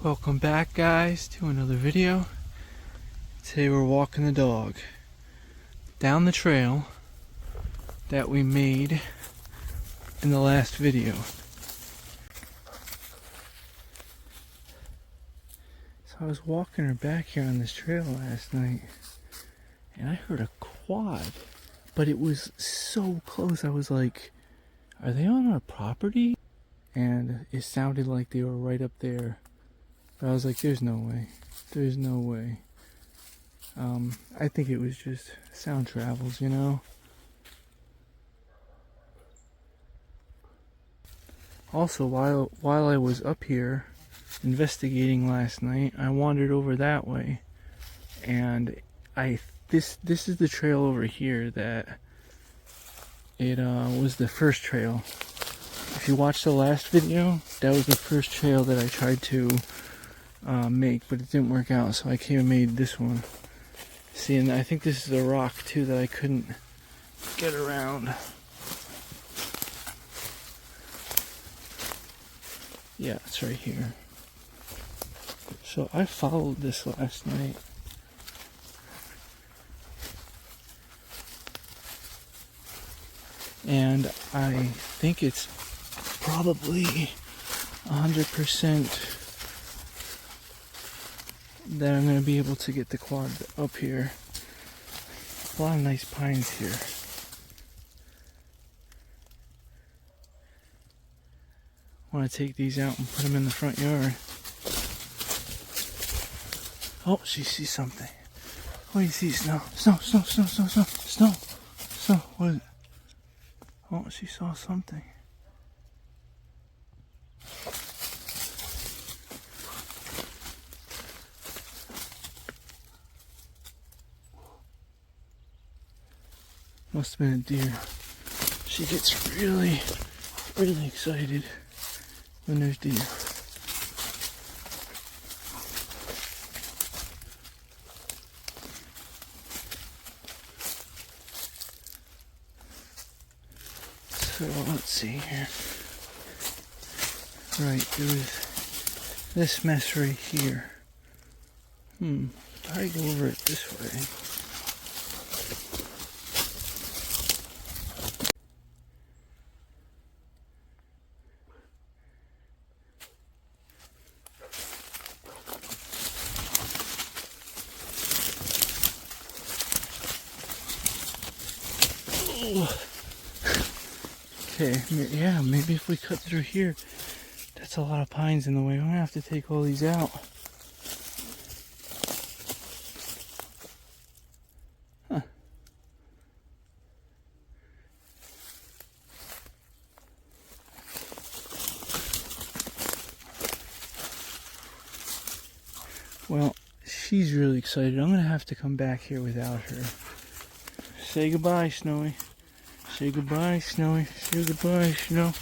Welcome back, guys, to another video. Today we're walking the dog down the trail that we made in the last video. So I was walking her back here on this trail last night and I heard a quad, but it was so close. I was like, are they on our property? And it sounded like they were right up there. But I was like, there's no way. There's no way. I think it was just sound travels, you know? Also, while I was up here investigating last night, I wandered over that way. And this is the trail over here that it was the first trail. If you watched the last video, that was the first trail that I tried to make, but it didn't work out, so I came and made this one. See, and I think this is a rock too that I couldn't get around. Yeah, it's right here. So I followed this last night. And I think it's probably 100% that I'm going to be able to get the quad up here. A lot of nice pines here. I want to take these out and put them in the front yard. Oh, she sees something. What do you see? Snow. Snow. What is it? Oh, she saw something. Must have been a deer. She gets really excited when there's deer. So let's see here. Right, there was this mess right here. I go over it this way. Okay, yeah, maybe if we cut through here, that's a lot of pines in the way. I'm gonna have to take all these out. Huh. Well, she's really excited. I'm gonna have to come back here without her. Say goodbye, Snowy. Say goodbye, Snowy. Say goodbye, Snow.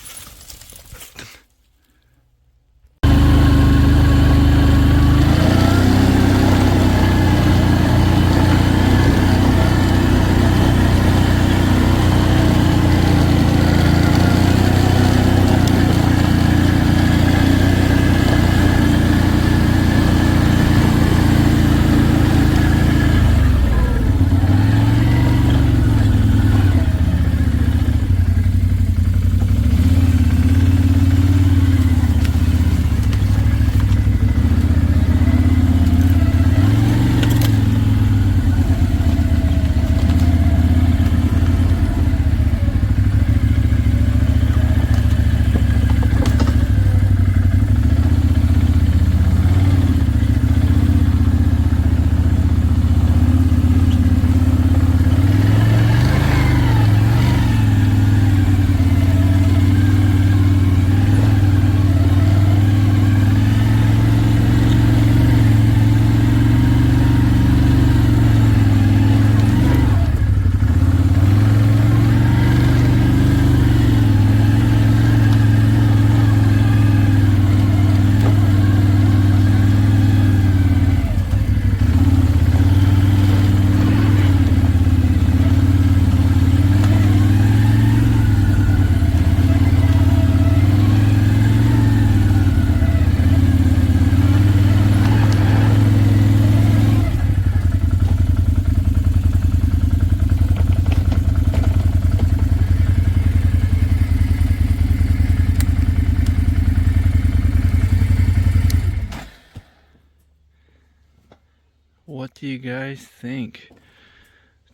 do you guys think?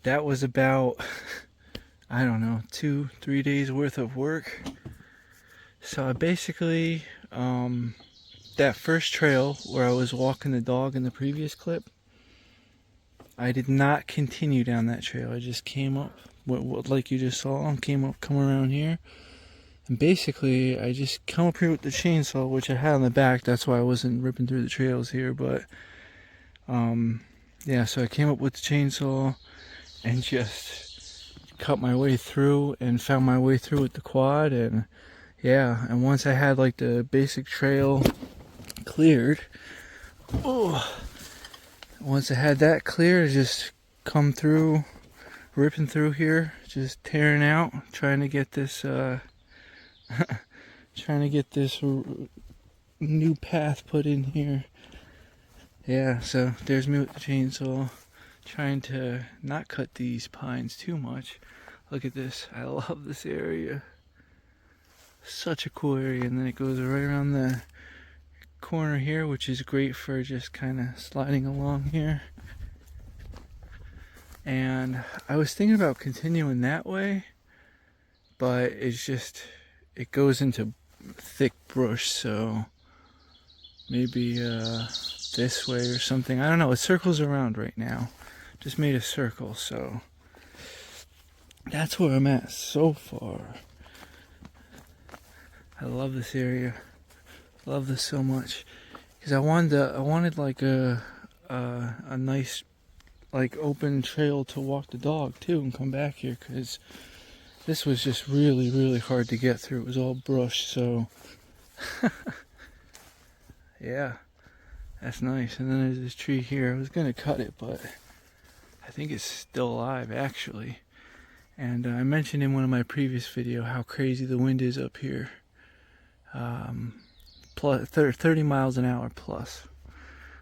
That was about, I don't know, 2-3 days worth of work. So I basically, that first trail where I was walking the dog in the previous clip, I did not continue down that trail. I just came up, like you just saw, come around here. And basically, I just come up here with the chainsaw, which I had on the back. That's why I wasn't ripping through the trails here. But, yeah, so I came up with the chainsaw and just cut my way through and found my way through with the quad. And, yeah, and once I had, like, the basic trail cleared, once I had that clear, I just come through, ripping through here, just tearing out, trying to get this, new path put in here. Yeah, so there's me with the chainsaw, trying to not cut these pines too much. Look at this, I love this area. Such a cool area, and then it goes right around the corner here, which is great for just kind of sliding along here. And I was thinking about continuing that way, but it's just, it goes into thick brush, so maybe this way or something. I don't know, it circles around right now. Just made a circle, so that's where I'm at so far. I love this area. Love this so much, because I wanted like a nice, like, open trail to walk the dog too and come back here, because this was just really hard to get through. It was all brush, so yeah, that's nice. And then there's this tree here. I was gonna cut it, but I think it's still alive actually. And I mentioned in one of my previous videos how crazy the wind is up here. Plus 30 miles an hour plus,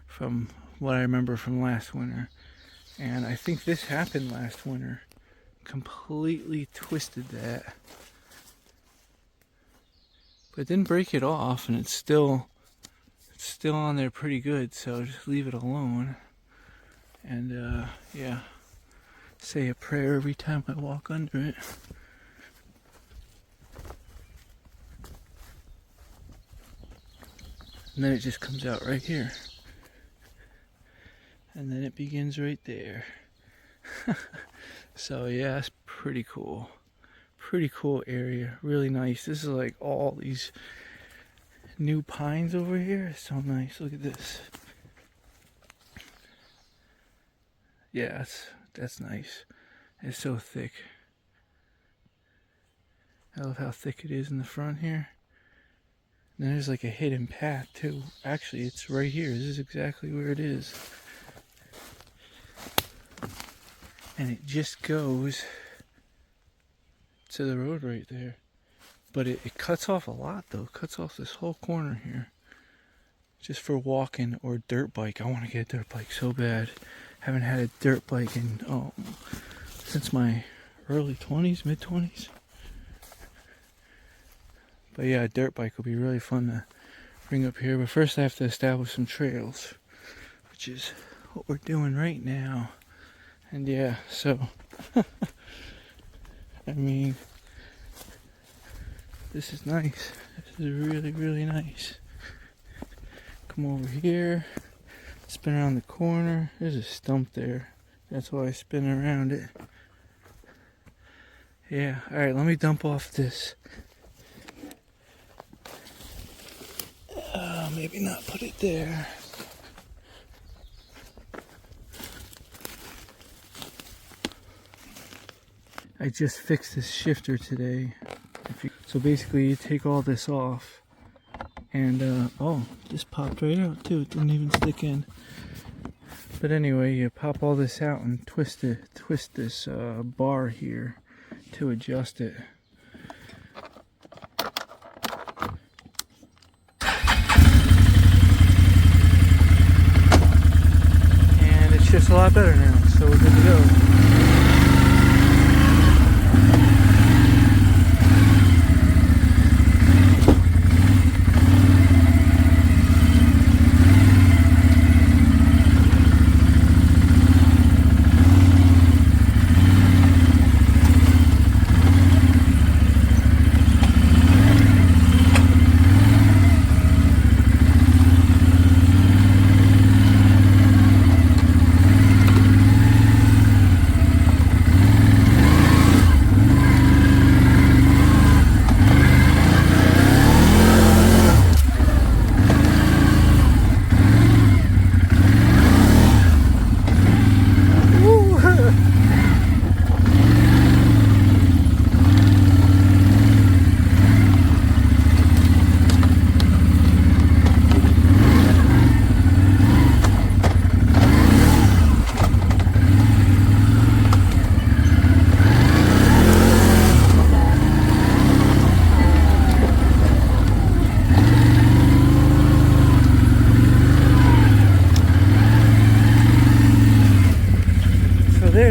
from what I remember from last winter. And I think this happened last winter. Completely twisted that. But it didn't break it off, and it's still on there pretty good, so just leave it alone. And yeah, say a prayer every time I walk under it. And then it just comes out right here. And then it begins right there. So yeah, it's pretty cool. Pretty cool area. Really nice. This is like all these new pines over here. It's so nice. Look at this. Yeah, that's nice. It's so thick. I love how thick it is in the front here. And there's like a hidden path too. Actually, it's right here. This is exactly where it is. And it just goes to the road right there. But it cuts off a lot though. It cuts off this whole corner here. Just for walking or dirt bike. I want to get a dirt bike so bad. Haven't had a dirt bike in, since my early 20s, mid 20s. But yeah, a dirt bike will be really fun to bring up here. But first I have to establish some trails, which is what we're doing right now. And yeah, so, I mean, this is nice. This is really nice. Come over here, spin around the corner. There's a stump there. That's why I spin around it. Yeah, alright, let me dump off this. Maybe not put it there. I just fixed this shifter today. So basically you take all this off and oh, this popped right out too. It didn't even stick in. But anyway, you pop all this out and twist this bar here to adjust it. And it's just a lot better now, so we're good to go.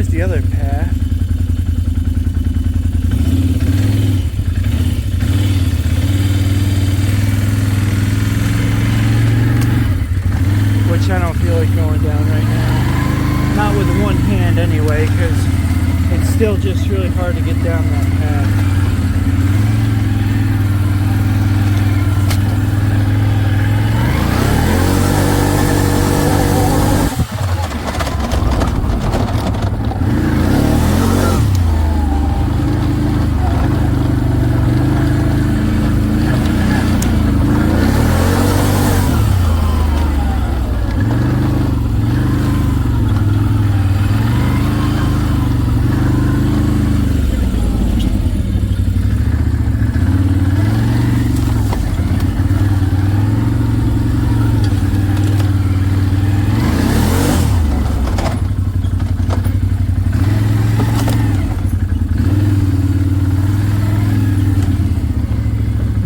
there's the other path. Which I don't feel like going down right now. Not with one hand anyway, because it's still just really hard to get down that path.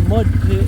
Mud pit.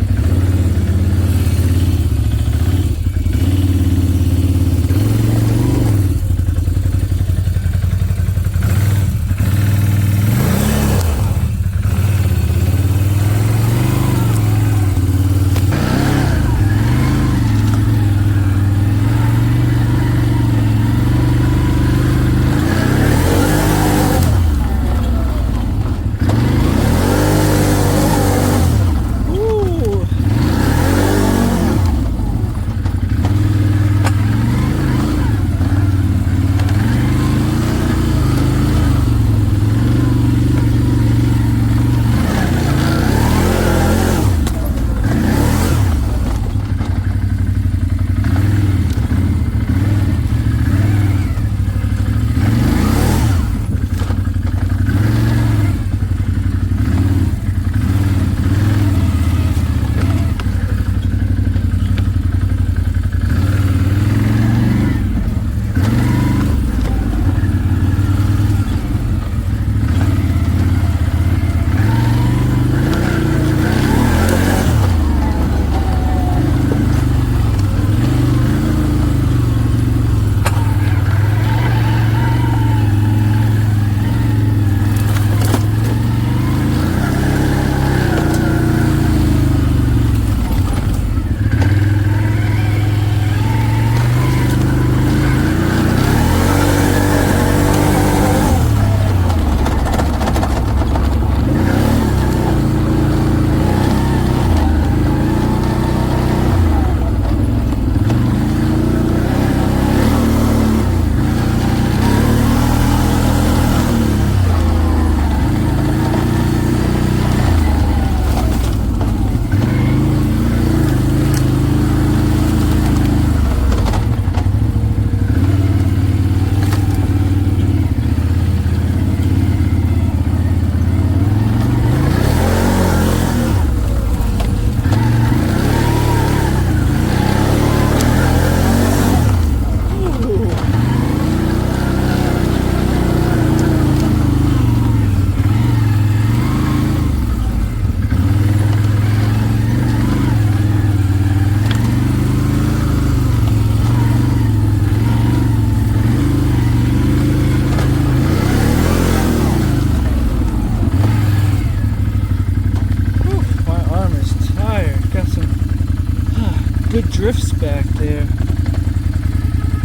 Good drifts back there.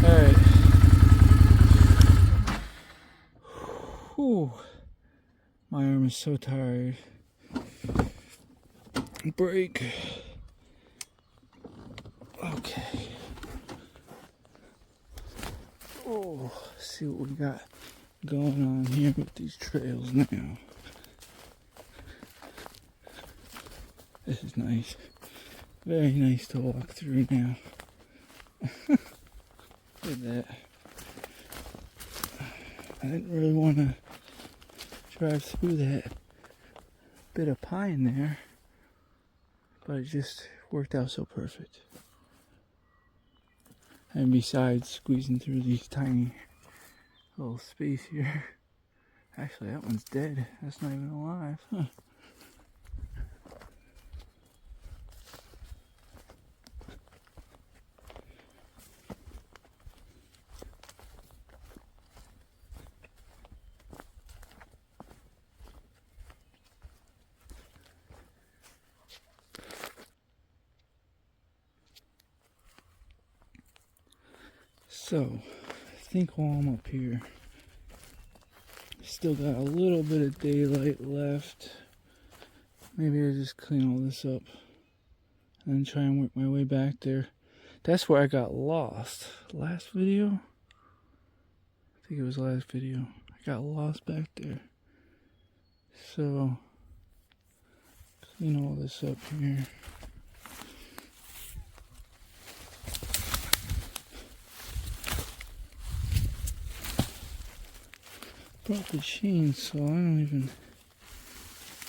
Alright. Whew. My arm is so tired. Break. Okay. Oh, see what we got going on here with these trails now. This is nice. Very nice to walk through now. Look at that. I didn't really want to drive through that bit of pine there, but it just worked out so perfect. And besides, squeezing through these tiny little space here. Actually, that one's dead. That's not even alive. Huh. So, I think while I'm up here, still got a little bit of daylight left. Maybe I just clean all this up and then try and work my way back there. That's where I got lost. Last video? I think it was last video. I got lost back there. So, clean all this up here. Brought the chainsaw. I don't even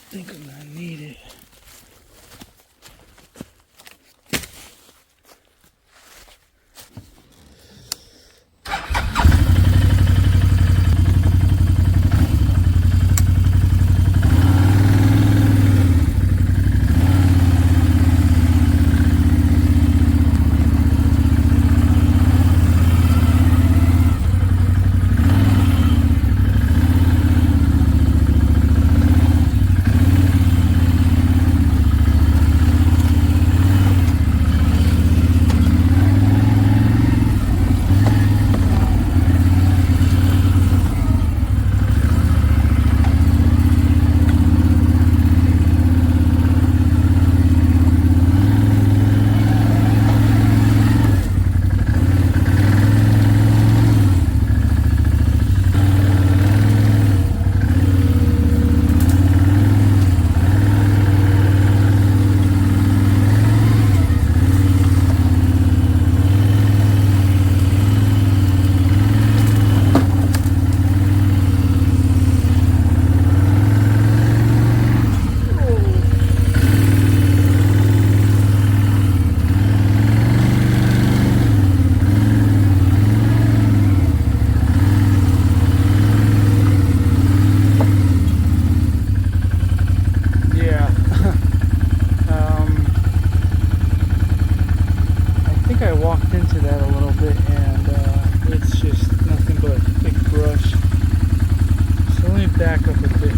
think I'm gonna need it. Back up a bit.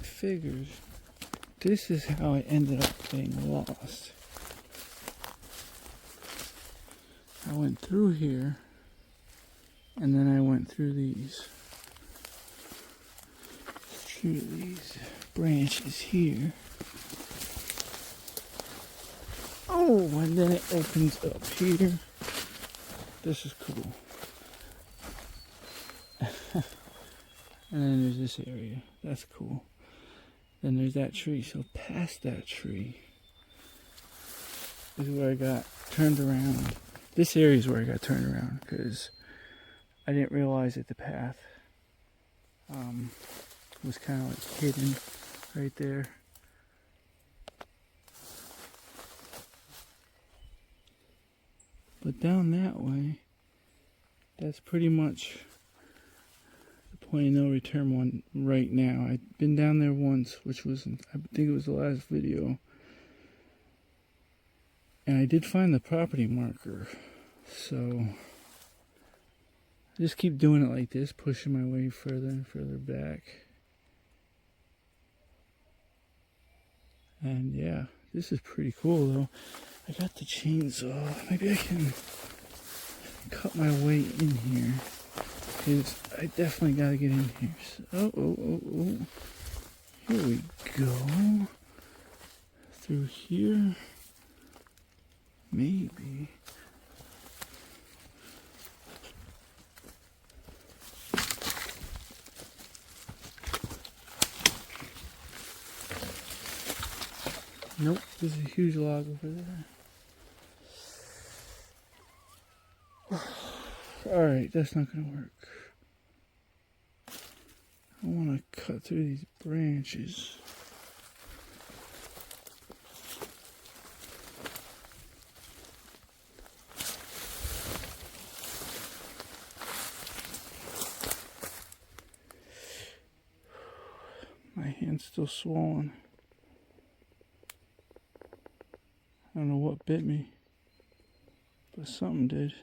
Figures. This is how I ended up getting lost. I went through here, and then I went through these branches here. Oh, and then it opens up here. This is cool. And then there's this area. That's cool. Then there's that tree. So past that tree is where I got turned around. This area is where I got turned around because I didn't realize that the path was kind of like hidden right there. But down that way, that's pretty much the point of no return one right now. I've been down there once, which was, I think it was the last video. And I did find the property marker. So I just keep doing it like this, pushing my way further and further back. And yeah, this is pretty cool though. I got the chainsaw. Maybe I can cut my way in here, because I definitely gotta get in here. So, here we go. Through here. Maybe. Nope, there's a huge log over there. Alright, that's not gonna work. I want to cut through these branches. My hand's still swollen. I don't know what bit me, but something did.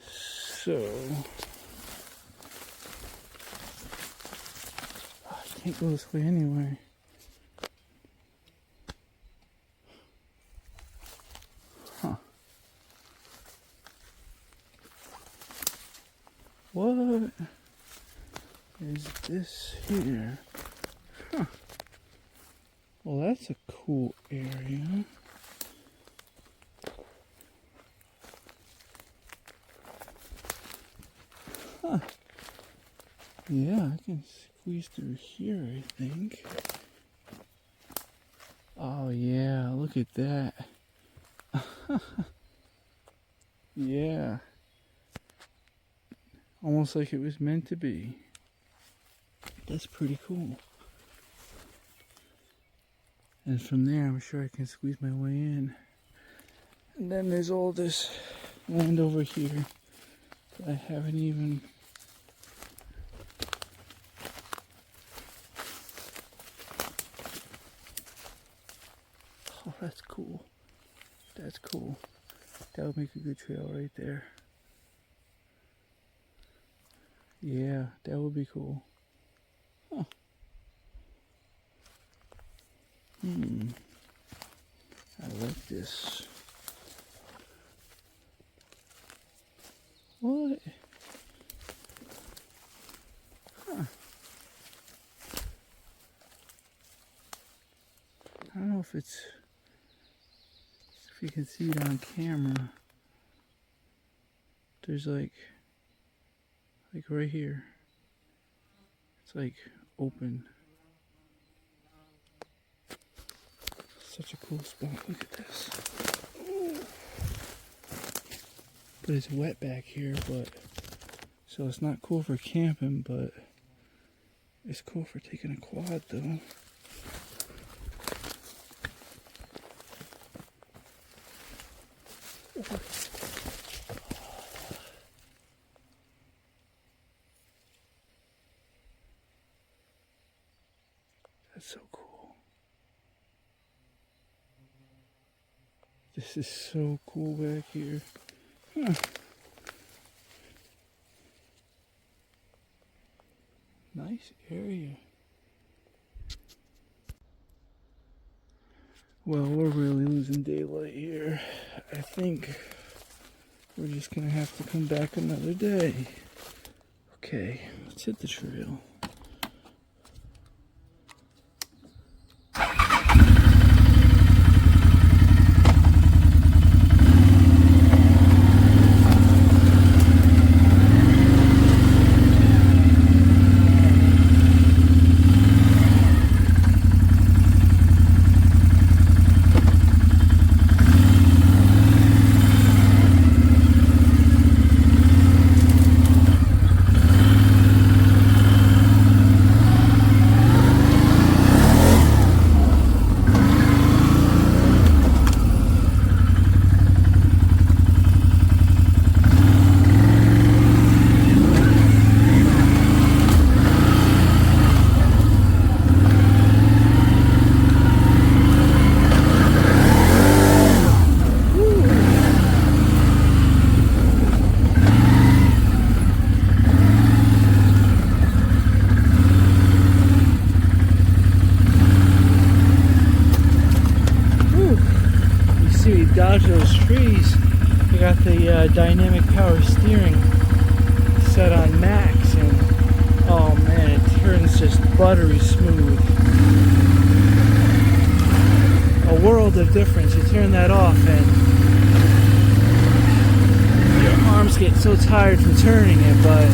So, I can't go this way anyway. Huh. What is this here? Huh. Well, that's a cool area. Huh. Yeah, I can squeeze through here, I think. Oh yeah, look at that. Yeah. Almost like it was meant to be. That's pretty cool. And from there, I'm sure I can squeeze my way in. And then there's all this land over here that I haven't even... Oh, that's cool. That's cool. That would make a good trail right there. Yeah, that would be cool. Huh. I like this. What? Huh. I don't know if you can see it on camera. There's like right here. It's like open. Such a cool spot. Look at this. But it's wet back here, so it's not cool for camping, but it's cool for taking a quad though. That's so cool. This is so cool back here. Huh. Nice area. Well, we're really losing daylight here. I think we're just gonna have to come back another day. Okay, let's hit the trail. Dodge those trees. I got the dynamic power steering set on max, and oh man, it turns just buttery smooth. A world of difference. You turn that off and your arms get so tired from turning it, but